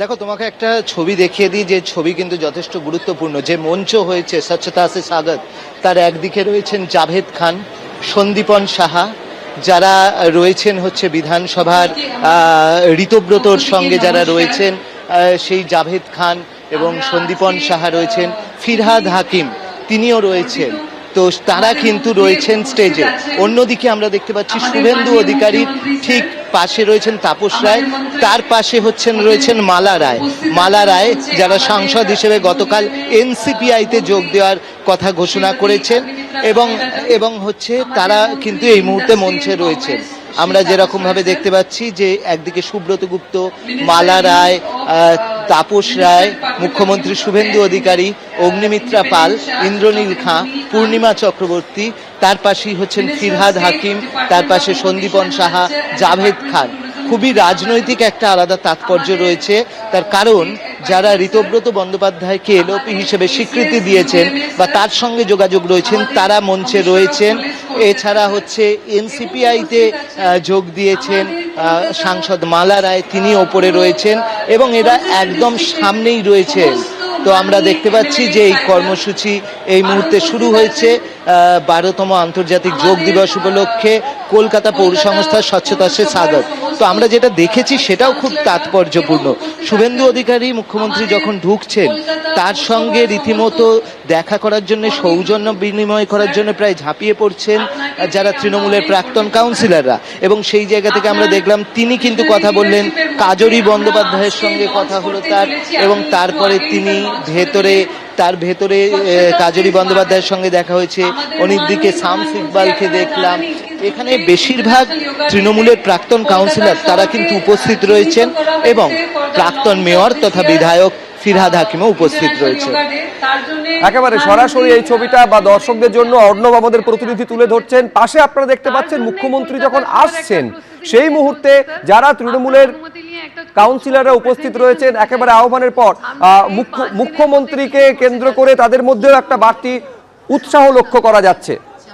দেখো, তোমাকে একটা ছবি দেখিয়ে দিই, যে ছবি কিন্তু যথেষ্ট গুরুত্বপূর্ণ। যে মঞ্চ হয়েছে স্বচ্ছতা সে স্বাগত, তার একদিকে রয়েছেন জাভেদ খান, সন্দীপন সাহা, যারা রয়েছেন হচ্ছে বিধানসভার ঋতব্রতর সঙ্গে যারা রয়েছেন, সেই জাভেদ খান এবং সন্দীপন সাহা রয়েছেন, ফিরহাদ হাকিম তিনিও রয়েছেন। তো তারা কিন্তু রয়েছেন স্টেজে। অন্যদিকে আমরা দেখতে পাচ্ছি শুভেন্দু অধিকারীর ঠিক পাশে রয়েছেন তাপস রায়, তার পাশে রয়েছেন মালা রায়। মালা রায় যারা সাংসদ হিসেবে গতকাল এনসিপিআইতে যোগ দেওয়ার কথা ঘোষণা করেছেন, এবং তারা কিন্তু এই মুহূর্তে মঞ্চে রয়েছেন। আমরা যেরকম ভাবে দেখতে পাচ্ছি যে একদিকে সুব্রত গুপ্ত, মালা রায়, তাপস রায়, মুখ্যমন্ত্রী শুভেন্দু অধিকারী, অগ্নিমিত্রা পাল, ইন্দ্রনীল খাঁ, পূর্ণিমা চক্রবর্তী, তার পাশেই হচ্ছেন ফিরহাদ হাকিম, তার পাশে সন্দীপন সাহা, জাভেদ খান। খুবই রাজনৈতিক একটা আলাদা তাৎপর্য রয়েছে। তার কারণ যারা ঋতব্রত বন্দ্যোপাধ্যায়কে এলওপি হিসেবে স্বীকৃতি দিয়েছেন বা তার সঙ্গে যোগাযোগ রয়েছেন, তারা মঞ্চে রয়েছেন। এছাড়া এনসিপিআইতে যোগ দিয়েছেন সাংসদ মালা রায়, তিনি ওপরে রয়েছেন এবং এরা একদম সামনেই রয়েছেন। তো আমরা দেখতে পাচ্ছি যে এই কর্মসূচি এই মুহূর্তে শুরু হয়েছে 12তম আন্তর্জাতিক যোগ দিবস উপলক্ষে কলকাতা পৌর সংস্থার স্বচ্ছতা সে স্বাগত। তো আমরা যেটা দেখেছি সেটাও খুব তাৎপর্যপূর্ণ। শুভেন্দু অধিকারী মুখ্যমন্ত্রী যখন ঢুকছেন, তার সঙ্গে রীতিমতো দেখা করার জন্য, সৌজন্য বিনিময় করার জন্য প্রায় ঝাঁপিয়ে পড়ছেন যারা তৃণমূলের প্রাক্তন কাউন্সিলররা। এবং সেই জায়গা থেকে আমরা দেখলাম তিনি কিন্তু কথা বললেন, কাজরি বন্দ্যোপাধ্যায়ের সঙ্গে কথা হলো তার, এবং তারপরে তিনি তার ভেতরে কাজরি বন্দ্যোপাধ্যায়ের সঙ্গে দেখা হয়েছে। অন্যদিকে শামস ইকবালকে দেখলাম। এখানে বেশিরভাগ তৃণমূলের প্রাক্তন কাউন্সিলর তারা কিন্তু উপস্থিত রয়েছেন, এবং প্রাক্তন মেয়র তথা বিধায়ক ফিরহাদ হাকিমও উপস্থিত রয়েছে। একেবারে সরাসরি এই ছবিটা বা দর্শকদের জন্য অর্ণব আমাদের প্রতিনিধি তুলে ধরছেন। পাশে আপনারা দেখতে পাচ্ছেন মুখ্যমন্ত্রী যখন আসছেন, সেই মুহূর্তে যারা তৃণমূলের কাউন্সিলররা উপস্থিত রয়েছেন, একেবারে আহ্বানের পর মুখ্যমন্ত্রীকে কেন্দ্র করে তাদের মধ্যেও একটা বাড়তি উৎসাহ লক্ষ্য করা যাচ্ছে।